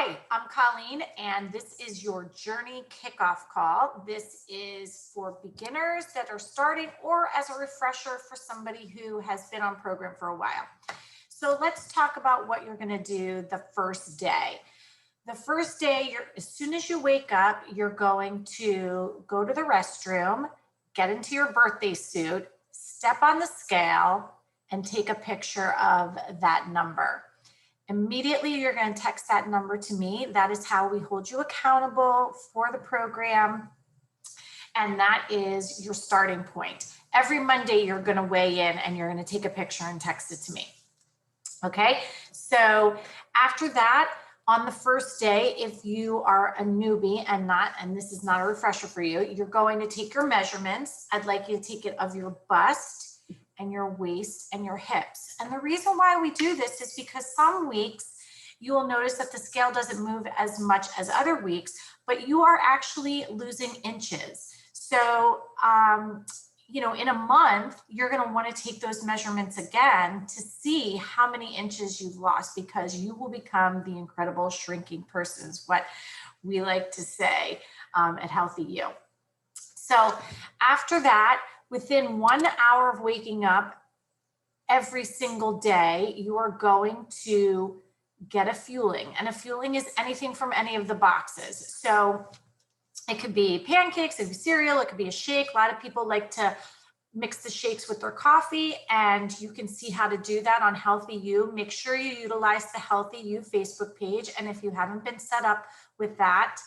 Hi, I'm Colleen, and this is your journey kickoff call. This is for beginners that are starting or as a refresher for somebody who has been on program for a while. So let's talk about what you're going to do the first day. The first day, as soon as you wake up, you're going to go to the restroom, get into your birthday suit, step on the scale, and take a picture of that number. Immediately, you're going to text that number to me. That is how we hold you accountable for the program. And that is your starting point. Every Monday, you're going to weigh in and you're going to take a picture and text it to me. Okay, so after that, on the first day, if you are a newbie and this is not a refresher for you, you're going to take your measurements. I'd like you to take it of your bust and your waist and your hips. And the reason why we do this is because some weeks you will notice that the scale doesn't move as much as other weeks, but you are actually losing inches. So, in a month, you're going to want to take those measurements again to see how many inches you've lost, because you will become the incredible shrinking person, is what we like to say at HealthyU. So after that, within 1 hour of waking up every single day, you are going to get a fueling. And a fueling is anything from any of the boxes. So it could be pancakes, it could be cereal, it could be a shake. A lot of people like to mix the shakes with their coffee, and you can see how to do that on HealthyU. Make sure you utilize the HealthyU Facebook page. And if you haven't been set up with that,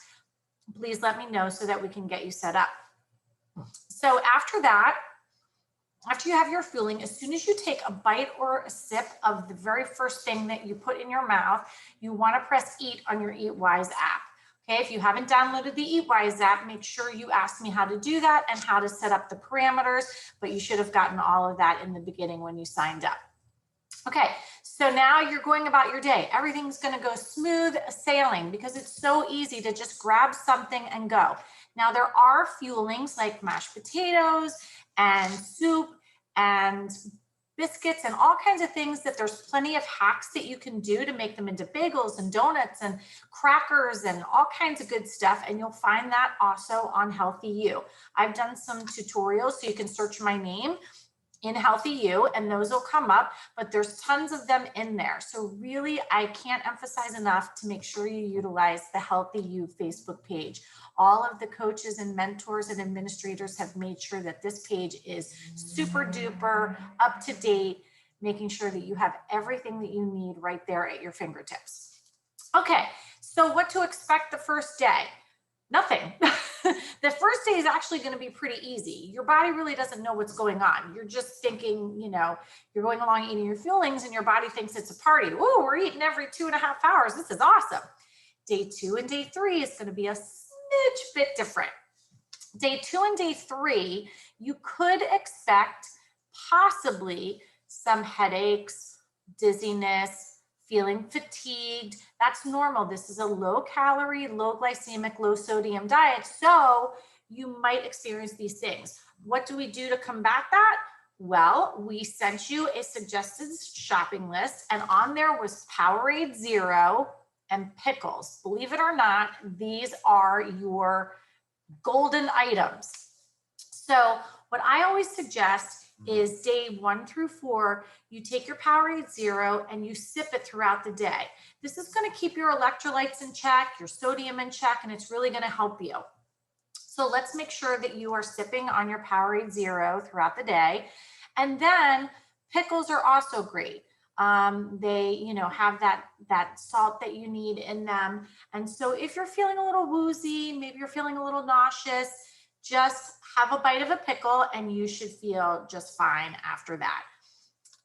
please let me know so that we can get you set up. So after that, after you have your fueling, as soon as you take a bite or a sip of the very first thing that you put in your mouth, you want to press eat on your EatWise app. Okay, if you haven't downloaded the EatWise app, make sure you ask me how to do that and how to set up the parameters, but you should have gotten all of that in the beginning when you signed up. Okay, so now you're going about your day. Everything's going to go smooth sailing because it's so easy to just grab something and go. Now, there are fuelings like mashed potatoes and soup and biscuits and all kinds of things that there's plenty of hacks that you can do to make them into bagels and donuts and crackers and all kinds of good stuff. And you'll find that also on HealthyU. I've done some tutorials, so you can search my name in HealthyU and those will come up, but there's tons of them in there. So really, I can't emphasize enough to make sure you utilize the HealthyU Facebook page. All of the coaches and mentors and administrators have made sure that this page is super duper up to date, making sure that you have everything that you need right there at your fingertips. Okay, so what to expect the first day? Nothing. The first day is actually going to be pretty easy. Your body really doesn't know what's going on. You're just thinking, you're going along eating your fuelings and your body thinks it's a party. Oh, we're eating every 2.5 hours. This is awesome. Day 2 and day 3 is going to be a smidge bit different. Day 2 and day 3, you could expect possibly some headaches, dizziness, feeling fatigued. That's normal. This is a low calorie, low glycemic, low sodium diet. So you might experience these things. What do we do to combat that? Well, we sent you a suggested shopping list, and on there was Powerade Zero and Pickles. Believe it or not, these are your golden items. So what I always suggest is day 1 through 4, you take your Powerade Zero and you sip it throughout the day. This is going to keep your electrolytes in check, your sodium in check, and it's really going to help you. So let's make sure that you are sipping on your Powerade Zero throughout the day. And then pickles are also great. They, have that salt that you need in them. And so if you're feeling a little woozy, maybe you're feeling a little nauseous, just have a bite of a pickle and you should feel just fine after that.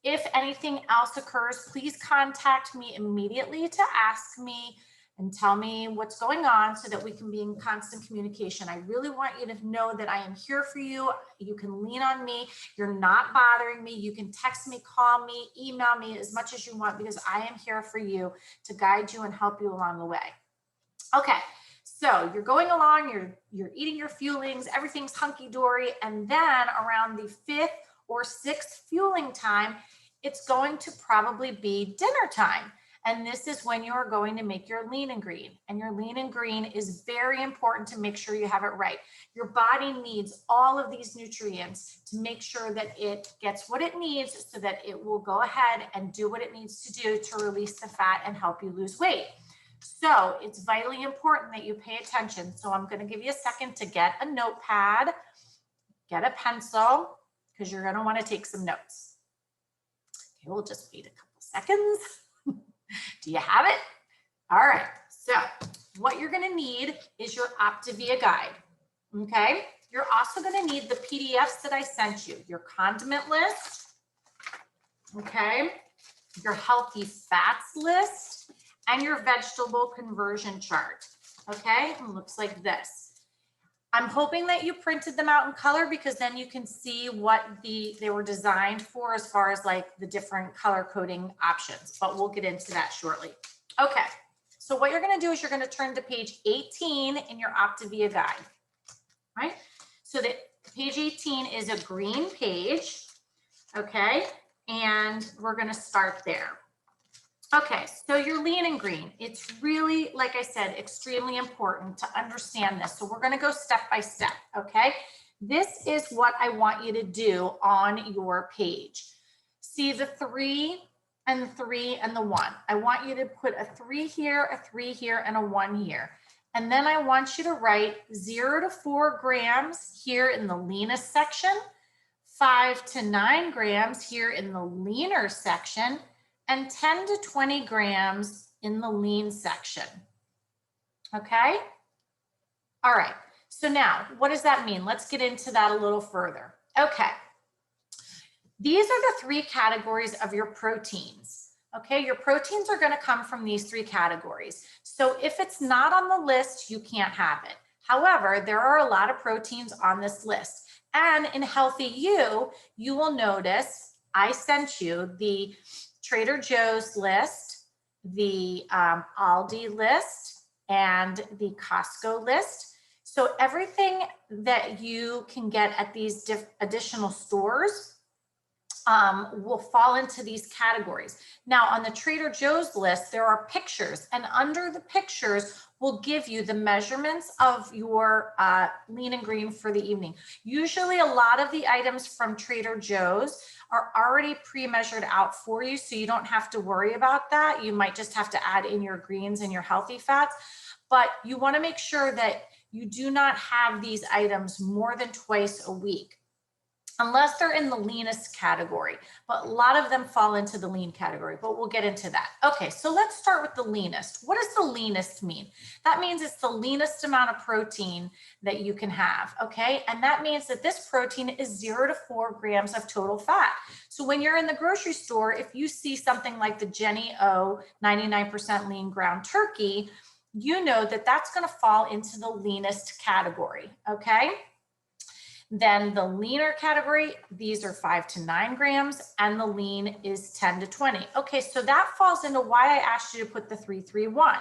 If anything else occurs, please contact me immediately to ask me and tell me what's going on so that we can be in constant communication. I really want you to know that I am here for you. You can lean on me. You're not bothering me. You can text me, call me, email me as much as you want, because I am here for you to guide you and help you along the way. Okay. So you're going along, you're eating your fuelings, everything's hunky-dory, and then around the 5th or 6th fueling time, it's going to probably be dinner time. And this is when you're going to make your lean and green. And your lean and green is very important to make sure you have it right. Your body needs all of these nutrients to make sure that it gets what it needs so that it will go ahead and do what it needs to do to release the fat and help you lose weight. So it's vitally important that you pay attention. So I'm going to give you a second to get a notepad, get a pencil, because you're going to want to take some notes. Okay, we'll just wait a couple seconds. Do you have it? All right. So what you're going to need is your Optavia guide. Okay. You're also going to need the PDFs that I sent you, your condiment list. Okay. Your healthy fats list and your vegetable conversion chart. Okay. It looks like this. I'm hoping that you printed them out in color because then you can see what they were designed for as far as like the different color coding options, but we'll get into that shortly. Okay, so what you're gonna do is you're gonna turn to page 18 in your Optavia guide, right? So that page 18 is a green page, okay? And we're gonna start there. Okay, so your lean and green, it's really, like I said, extremely important to understand this. So we're going to go step by step, okay? This is what I want you to do on your page. See the 3 and the 3 and the 1. I want you to put a 3 here, a 3 here, and a 1 here. And then I want you to write 0 to 4 grams here in the leanest section, 5 to 9 grams here in the leaner section, and 10 to 20 grams in the lean section. Okay? All right. So now, what does that mean? Let's get into that a little further. Okay. These are the 3 categories of your proteins. Okay, your proteins are going to come from these 3 categories. So if it's not on the list, you can't have it. However, there are a lot of proteins on this list. And in HealthyU, you will notice I sent you the Trader Joe's list, the Aldi list, and the Costco list. So everything that you can get at these additional stores will fall into these categories. Now on the Trader Joe's list, there are pictures, and under the pictures will give you the measurements of your lean and green for the evening. Usually a lot of the items from Trader Joe's are already pre-measured out for you, so you don't have to worry about that. You might just have to add in your greens and your healthy fats, but you want to make sure that you do not have these items more than twice a week, unless they're in the leanest category, but a lot of them fall into the lean category, but we'll get into that. Okay, so let's start with the leanest. What does the leanest mean? That means it's the leanest amount of protein that you can have, okay? And that means that this protein is 0 to 4 grams of total fat. So when you're in the grocery store, if you see something like the Jenny O 99% lean ground turkey, you know that that's gonna fall into the leanest category, okay? Then the leaner category, these are 5 to 9 grams, and the lean is 10 to 20. Okay, so that falls into why I asked you to put the 331.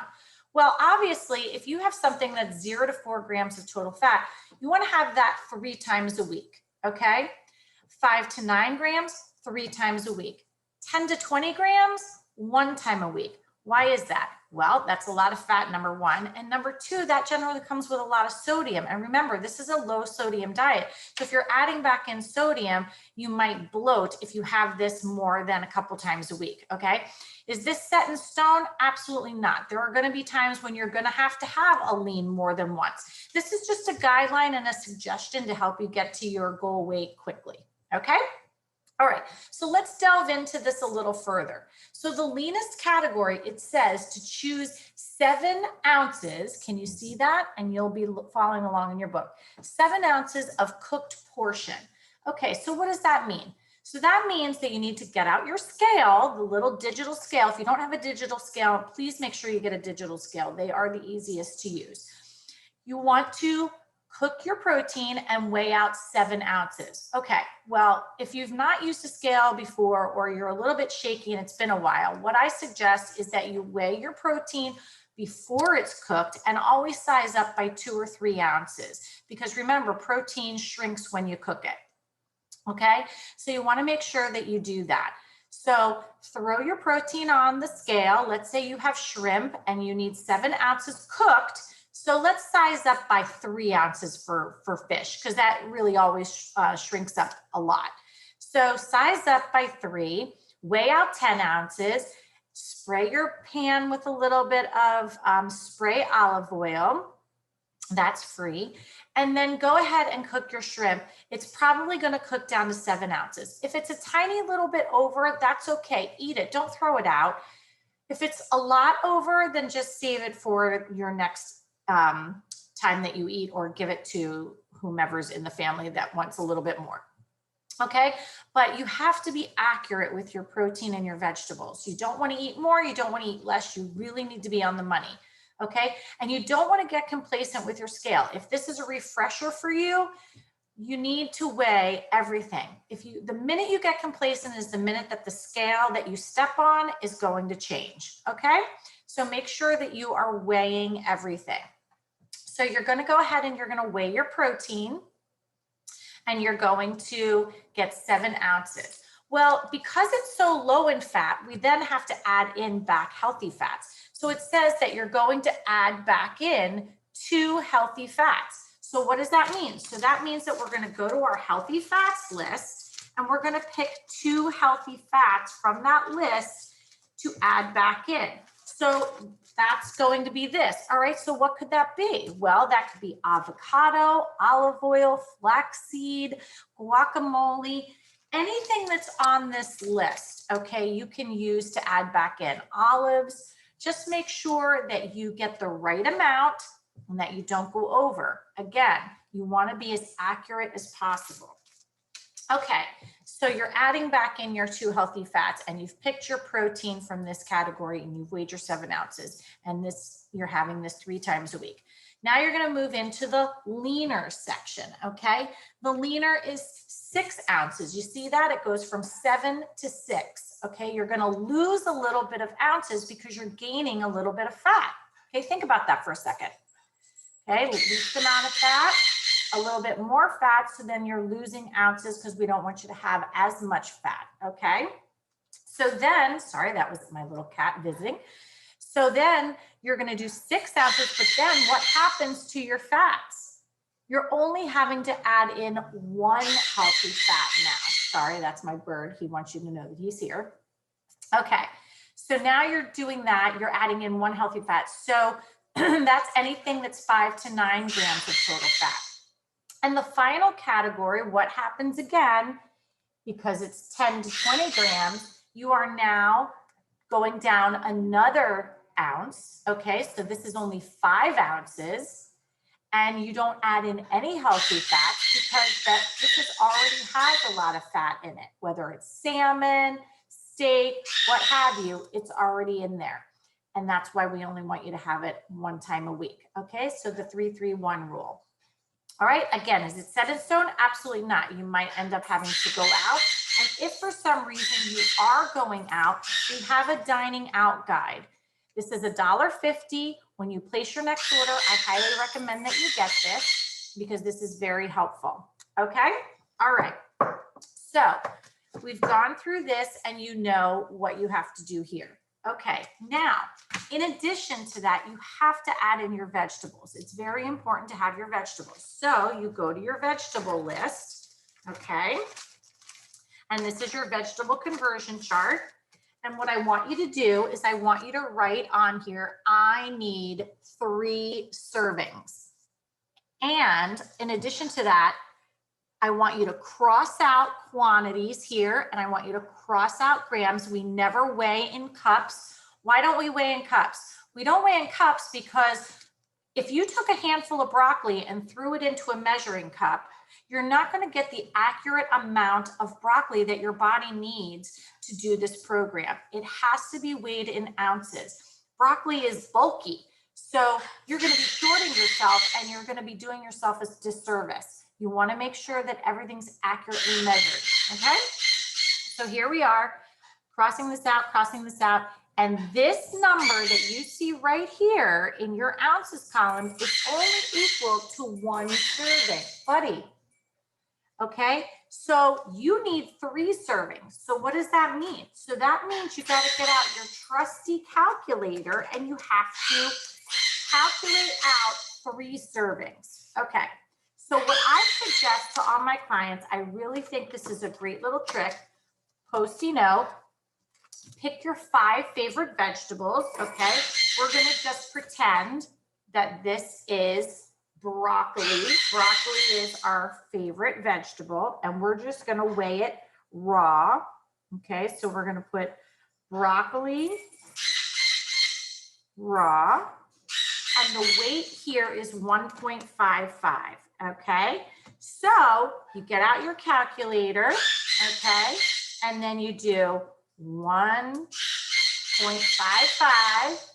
Well, obviously, if you have something that's 0 to 4 grams of total fat, you want to have that 3 times a week, okay? 5 to 9 grams, 3 times a week. 10 to 20 grams, 1 time a week. Why is that? Well, that's a lot of fat, number 1. And number 2, that generally comes with a lot of sodium. And remember, this is a low sodium diet. So if you're adding back in sodium, you might bloat if you have this more than a couple times a week, okay? Is this set in stone? Absolutely not. There are going to be times when you're going to have a lean more than once. This is just a guideline and a suggestion to help you get to your goal weight quickly, okay? All right, so let's delve into this a little further. So the leanest category, it says to choose 7 ounces. Can you see that? And you'll be following along in your book. 7 ounces of cooked portion. Okay, so what does that mean? So that means that you need to get out your scale, the little digital scale. If you don't have a digital scale, please make sure you get a digital scale. They are the easiest to use. You want to cook your protein and weigh out 7 ounces. Okay, well, if you've not used a scale before or you're a little bit shaky and it's been a while, what I suggest is that you weigh your protein before it's cooked and always size up by 2 or 3 ounces, because remember, protein shrinks when you cook it. Okay, so you want to make sure that you do that. So throw your protein on the scale. Let's say you have shrimp and you need 7 ounces cooked. So let's size up by 3 ounces for fish, because that really always shrinks up a lot. So size up by 3, weigh out 10 ounces, spray your pan with a little bit of spray olive oil. That's free. And then go ahead and cook your shrimp. It's probably going to cook down to 7 ounces. If it's a tiny little bit over, that's okay. Eat it. Don't throw it out. If it's a lot over, then just save it for your next time that you eat, or give it to whomever's in the family that wants a little bit more. Okay, but you have to be accurate with your protein and your vegetables. You don't want to eat more, you don't want to eat less. You really need to be on the money. Okay, and you don't want to get complacent with your scale. If this is a refresher for you, you need to weigh everything. The minute you get complacent is the minute that the scale that you step on is going to change. Okay, so make sure that you are weighing everything. So you're going to go ahead and you're going to weigh your protein, and you're going to get 7 ounces. Well, because it's so low in fat, we then have to add in back healthy fats. So it says that you're going to add back in 2 healthy fats. So what does that mean? So that means that we're going to go to our healthy fats list, and we're going to pick 2 healthy fats from that list to add back in. So that's going to be this. All right, so what could that be? Well, that could be avocado, olive oil, flaxseed, guacamole, anything that's on this list, okay, you can use to add back in. Olives, just make sure that you get the right amount and that you don't go over. Again, you want to be as accurate as possible. Okay, so you're adding back in your 2 healthy fats, and you've picked your protein from this category, and you've weighed your 7 ounces, and this, you're having this 3 times a week. Now you're going to move into the leaner section. Okay, the leaner is 6 ounces. You see that? It goes from 7 to 6. Okay, you're going to lose a little bit of ounces because you're gaining a little bit of fat. Okay, think about that for a second. Okay, least amount of fat, a little bit more fat, so then you're losing ounces because we don't want you to have as much fat. Okay, so then, sorry, that was my little cat visiting. So then you're going to do 6 ounces, but then what happens to your fats? You're only having to add in 1 healthy fat now. Sorry, that's my bird. He wants you to know that he's here. Okay, so now you're doing that. You're adding in 1 healthy fat. So that's anything that's 5 to 9 grams of total fat. And the final category, what happens again, because it's 10 to 20 grams, you are now going down another ounce. Okay, so this is only 5 ounces, and you don't add in any healthy fats because this already has a lot of fat in it, whether it's salmon, steak, what have you, it's already in there. And that's why we only want you to have it 1 time a week. Okay, so the 3-3-1 rule. All right, again, is it set in stone? Absolutely not. You might end up having to go out. And if for some reason you are going out, we have a dining out guide. This is $1.50. When you place your next order, I highly recommend that you get this because this is very helpful. Okay, all right. So we've gone through this and you know what you have to do here. Okay, now, in addition to that, you have to add in your vegetables. It's very important to have your vegetables. So you go to your vegetable list, okay? And this is your vegetable conversion chart. And what I want you to do is I want you to write on here, I need 3 servings. And in addition to that, I want you to cross out quantities here, and I want you to cross out grams. We never weigh in cups. Why don't we weigh in cups? We don't weigh in cups because if you took a handful of broccoli and threw it into a measuring cup, you're not going to get the accurate amount of broccoli that your body needs to do this program. It has to be weighed in ounces. Broccoli is bulky, so you're going to be shorting yourself and you're going to be doing yourself a disservice. You want to make sure that everything's accurately measured, okay? So here we are, crossing this out, and this number that you see right here in your ounces column is only equal to 1 serving, buddy. Okay, So you need 3 servings. So what does that mean? So that means you got to get out your trusty calculator and you have to calculate out 3 servings. Okay. So what I suggest to all my clients, I really think this is a great little trick. Post-it note, pick your 5 favorite vegetables. Okay. We're going to just pretend that this is broccoli. Broccoli is our favorite vegetable, and we're just going to weigh it raw. Okay, so we're going to put broccoli raw, and the weight here is 1.55. Okay, so you get out your calculator, okay, and then you do 1.55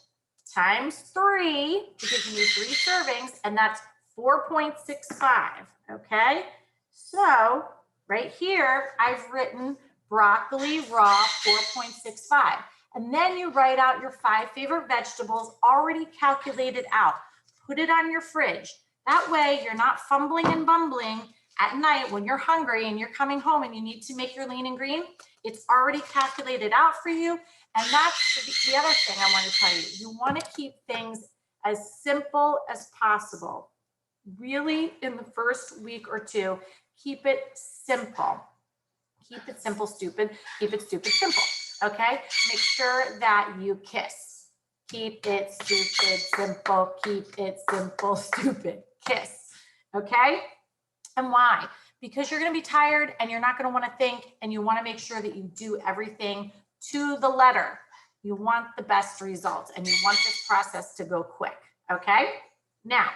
times 3, because you need 3 servings, and that's 4.65, okay? So right here, I've written broccoli raw 4.65. And then you write out your 5 favorite vegetables already calculated out. Put it on your fridge. That way you're not fumbling and bumbling at night when you're hungry and you're coming home and you need to make your lean and green. It's already calculated out for you. And that's the other thing I want to tell you. You want to keep things as simple as possible. Really, in the first week or 2, keep it simple. Keep it simple, stupid. Keep it stupid, simple. Okay? Make sure that you kiss. Keep it stupid, simple. Keep it simple, stupid. Kiss. Okay? And why? Because you're going to be tired and you're not going to want to think, and you want to make sure that you do everything to the letter. You want the best results and you want this process to go quick. Okay? Now,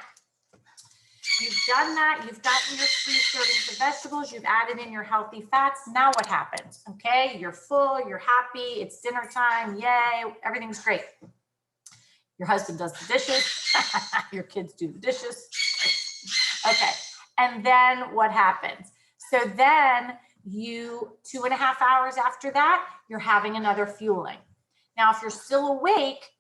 you've done that. You've gotten your 3 servings of vegetables. You've added in your healthy fats. Now what happens? Okay, you're full. You're happy. It's dinner time. Yay. Everything's great. Your husband does the dishes. Your kids do the dishes. Okay. And then what happens? So then you, 2.5 hours after that, you're having another fueling. Now, if you're still awake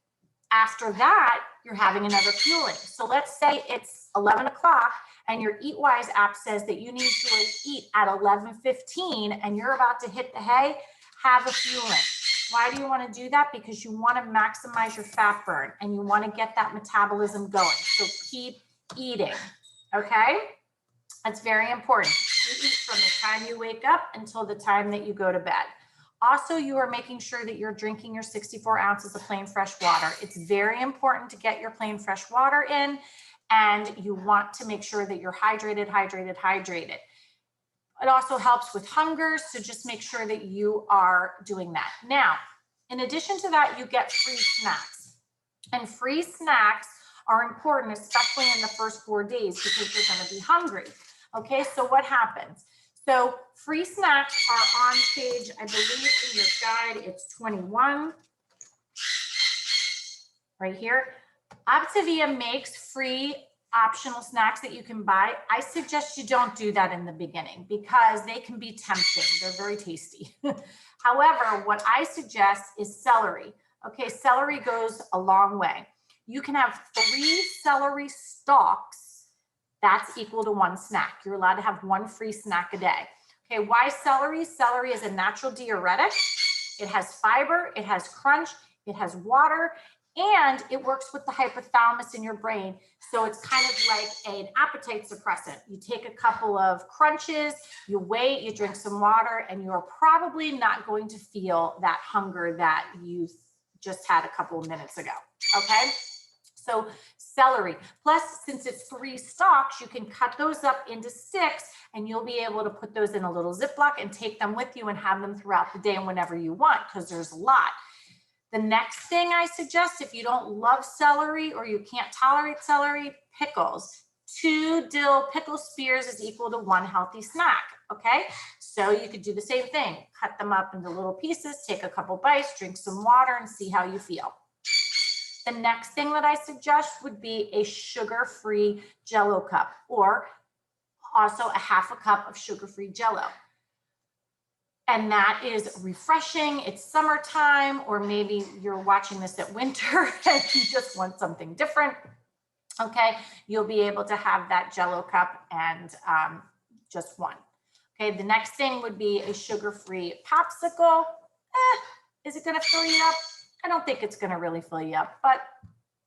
after that, you're having another fueling. So let's say it's 11 o'clock and your EatWise app says that you need to eat at 11:15 and you're about to hit the hay, have a fueling. Why do you want to do that? Because you want to maximize your fat burn and you want to get that metabolism going. So keep eating, okay? That's very important. You eat from the time you wake up until the time that you go to bed. Also, you are making sure that you're drinking your 64 ounces of plain fresh water. It's very important to get your plain fresh water in, and you want to make sure that you're hydrated. It also helps with hunger, so just make sure that you are doing that. Now, in addition to that, you get free snacks. And free snacks are important, especially in the first 4 days, because you're going to be hungry. Okay, so what happens? So free snacks are on page, I believe in your guide, it's 21, right here. Optavia makes free optional snacks that you can buy. I suggest you don't do that in the beginning because they can be tempting. They're very tasty. However, what I suggest is celery. Okay, celery goes a long way. You can have 3 celery stalks. That's equal to 1 snack. You're allowed to have 1 free snack a day. Okay, why celery? Celery is a natural diuretic. It has fiber, it has crunch, it has water, and it works with the hypothalamus in your brain. So it's kind of like an appetite suppressant. You take a couple of crunches, you wait, you drink some water, and you're probably not going to feel that hunger that you just had a couple of minutes ago, okay? So celery, plus since it's 3 stalks, you can cut those up into sticks and you'll be able to put those in a little Ziploc and take them with you and have them throughout the day and whenever you want, because there's a lot. The next thing I suggest, if you don't love celery or you can't tolerate celery, pickles. 2 dill pickle spears is equal to 1 healthy snack, okay? So you could do the same thing. Cut them up into little pieces, take a couple bites, drink some water, and see how you feel. The next thing that I suggest would be a sugar-free Jell-O cup, or also a 1/2 cup of sugar-free Jell-O. And that is refreshing. It's summertime, or maybe you're watching this at winter and you just want something different. Okay, you'll be able to have that Jell-O cup and just 1. Okay, the next thing would be a sugar-free popsicle. Is it going to fill you up? I don't think it's going to really fill you up, but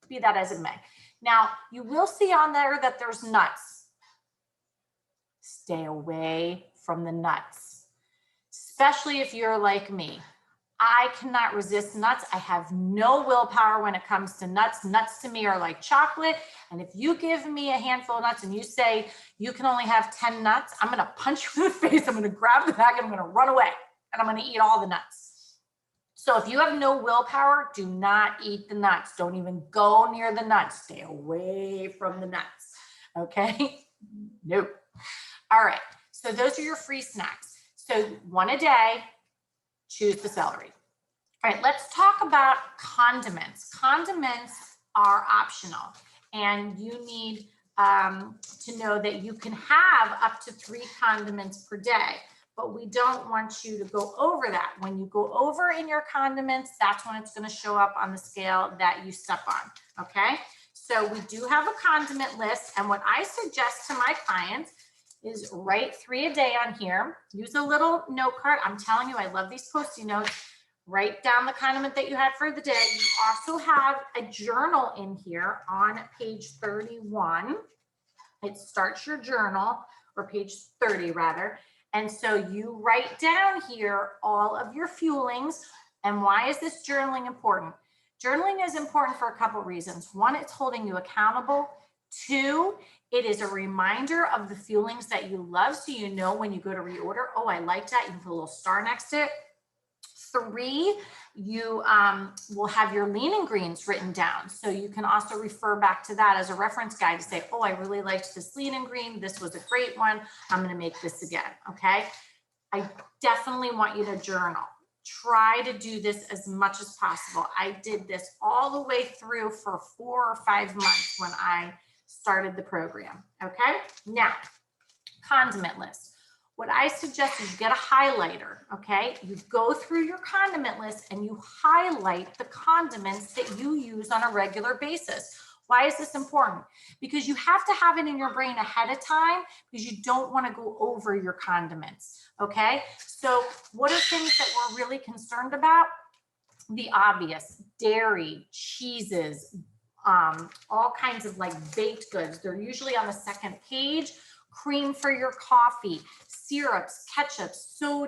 be that as it may. Now, you will see on there that there's nuts. Stay away from the nuts, especially if you're like me. I cannot resist nuts. I have no willpower when it comes to nuts. Nuts to me are like chocolate. And if you give me a handful of nuts and you say you can only have 10 nuts, I'm going to punch you in the face. I'm going to grab the bag and I'm going to run away and I'm going to eat all the nuts. So if you have no willpower, do not eat the nuts. Don't even go near the nuts. Stay away from the nuts. Okay? Nope. All right. So those are your free snacks. So one a day. Choose the celery. All right, let's talk about condiments. Condiments are optional, and you need to know that you can have up to 3 condiments per day, but we don't want you to go over that. When you go over in your condiments, that's when it's going to show up on the scale that you step on, okay? So we do have a condiment list, and what I suggest to my clients is write 3 a day on here. Use a little note card. I'm telling you, I love these Post-it notes. Write down the condiment that you had for the day. You also have a journal in here on page 31. It starts your journal, or page 30 rather. And so you write down here all of your fuelings. And why is this journaling important? Journaling is important for a couple reasons. 1, it's holding you accountable. 2, it is a reminder of the fuelings that you love, so you know when you go to reorder, oh, I like that. You can put a little star next to it. 3, you will have your lean and greens written down, so you can also refer back to that as a reference guide to say, oh, I really liked this lean and green. This was a great one. I'm going to make this again. Okay. I definitely want you to journal. Try to do this as much as possible. I did this all the way through for 4 or 5 months when I started the program. Okay. Now, condiment list. What I suggest is you get a highlighter. Okay. You go through your condiment list and you highlight the condiments that you use on a regular basis. Why is this important? Because you have to have it in your brain ahead of time, because you don't want to go over your condiments. Okay. So what are things that we're really concerned about? The obvious: dairy, cheeses, all kinds of like baked goods. They're usually on the second page. Cream for your coffee, syrups, ketchup, soy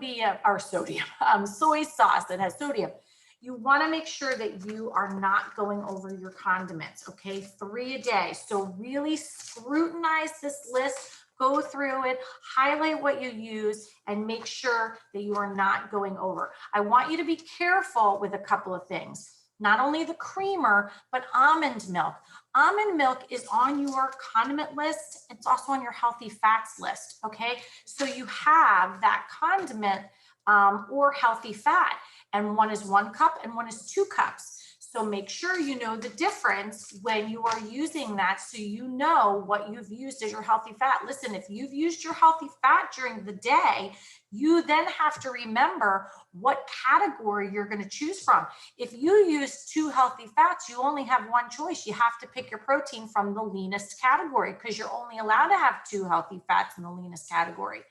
sauce that has sodium. You want to make sure that you are not going over your condiments. Okay, 3 a day. So really scrutinize this list, go through it, highlight what you use, and make sure that you are not going over. I want you to be careful with a couple of things. Not only the creamer, but almond milk. Almond milk is on your condiment list. It's also on your healthy fats list, okay? So you have that condiment or healthy fat, and one is 1 cup and one is 2 cups. So make sure you know the difference when you are using that, so you know what you've used as your healthy fat. Listen, if you've used your healthy fat during the day, you then have to remember what category you're going to choose from. If you use 2 healthy fats, you only have 1 choice. You have to pick your protein from the leanest category, because you're only allowed to have 2 healthy fats in the leanest category.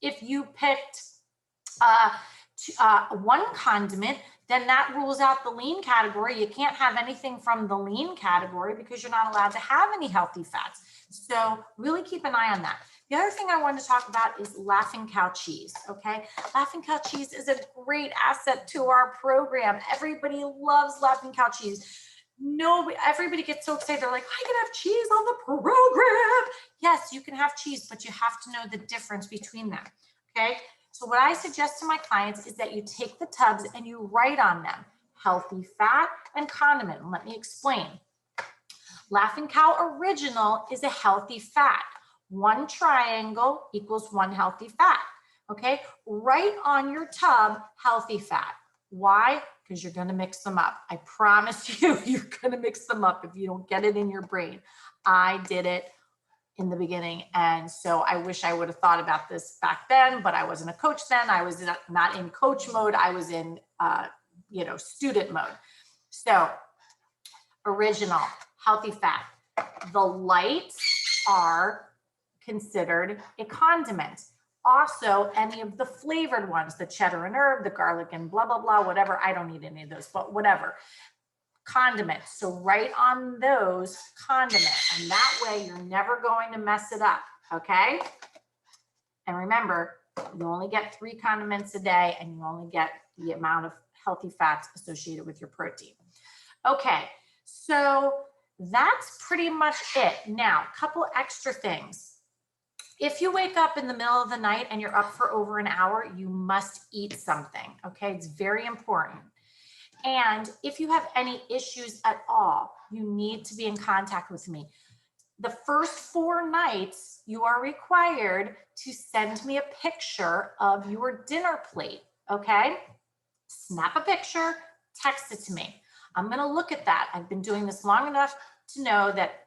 If you picked 1 condiment, then that rules out the lean category. You can't have anything from the lean category because you're not allowed to have any healthy fats. So really keep an eye on that. The other thing I wanted to talk about is Laughing Cow cheese, okay? Laughing Cow cheese is a great asset to our program. Everybody loves Laughing Cow cheese. Everybody gets so excited. They're like, I can have cheese on the program. Yes, you can have cheese, but you have to know the difference between them, okay? So what I suggest to my clients is that you take the tubs and you write on them healthy fat and condiment. And let me explain. Laughing Cow Original is a healthy fat. 1 triangle equals 1 healthy fat. Okay, write on your tub healthy fat. Why? Because you're going to mix them up. I promise you, you're going to mix them up if you don't get it in your brain. I did it in the beginning, and so I wish I would have thought about this back then, but I wasn't a coach then. I was not in coach mode. I was in student mode. So original, healthy fat. The lights are considered a condiment. Also, any of the flavored ones, the cheddar and herb, the garlic and blah, blah, blah, whatever. I don't eat any of those, but whatever. Condiments. So write on those condiment, and that way you're never going to mess it up, okay? And remember, you only get 3 condiments a day, and you only get the amount of healthy fats associated with your protein. Okay, so that's pretty much it. Now, a couple extra things. If you wake up in the middle of the night and you're up for over an hour, you must eat something, okay? It's very important. And if you have any issues at all, you need to be in contact with me. The first 4 nights, you are required to send me a picture of your dinner plate, okay? Snap a picture, text it to me. I'm gonna look at that. I've been doing this long enough to know that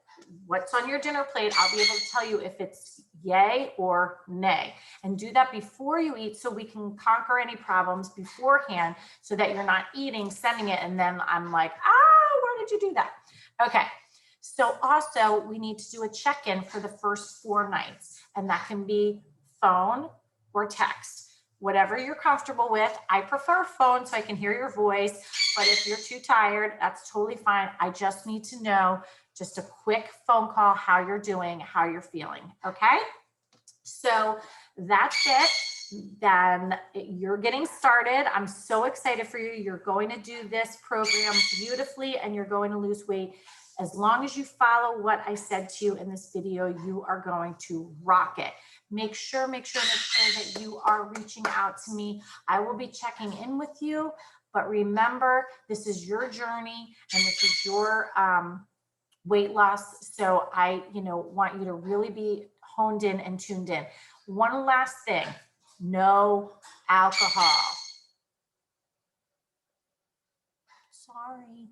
what's on your dinner plate, I'll be able to tell you if it's yay or nay. And do that before you eat so we can conquer any problems beforehand so that you're not eating, sending it, and then I'm like, why did you do that? Okay, so also we need to do a check-in for the first 4 nights, and that can be phone or text. Whatever you're comfortable with. I prefer phone so I can hear your voice, but if you're too tired, that's totally fine. I just need to know, just a quick phone call, how you're doing, how you're feeling, okay? So that's it. Then you're getting started. I'm so excited for you. You're going to do this program beautifully, and you're going to lose weight. As long as you follow what I said to you in this video, you are going to rock it. Make sure that you are reaching out to me. I will be checking in with you, but remember, this is your journey and this is your weight loss. So I, want you to really be honed in and tuned in. One last thing, no alcohol. Sorry.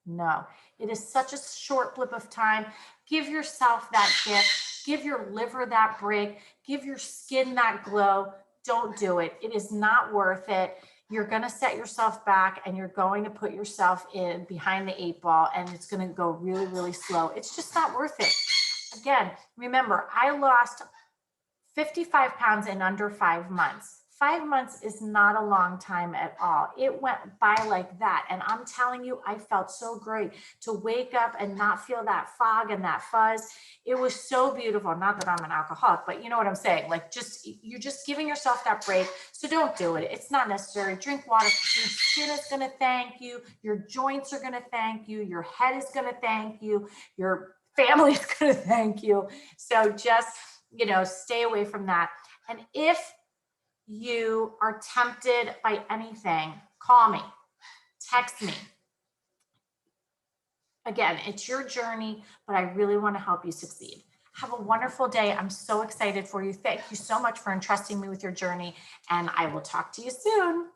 No, it is such a short blip of time. Give yourself that gift. Give your liver that break. Give your skin that glow. Don't do it. It is not worth it. You're going to set yourself back, and you're going to put yourself in behind the 8 ball, and it's going to go really, really slow. It's just not worth it. Again, remember, I lost 55 pounds in under 5 months. 5 months is not a long time at all. It went by like that. And I'm telling you, I felt so great to wake up and not feel that fog and that fuzz. It was so beautiful. Not that I'm an alcoholic, but you know what I'm saying? Like, you're just giving yourself that break. So don't do it. It's not necessary. Drink water. Your skin is going to thank you. Your joints are going to thank you. Your head is going to thank you. Your family is going to thank you. So just, stay away from that. And if you are tempted by anything, call me, text me. Again, it's your journey, but I really want to help you succeed. Have a wonderful day. I'm so excited for you. Thank you so much for entrusting me with your journey, and I will talk to you soon.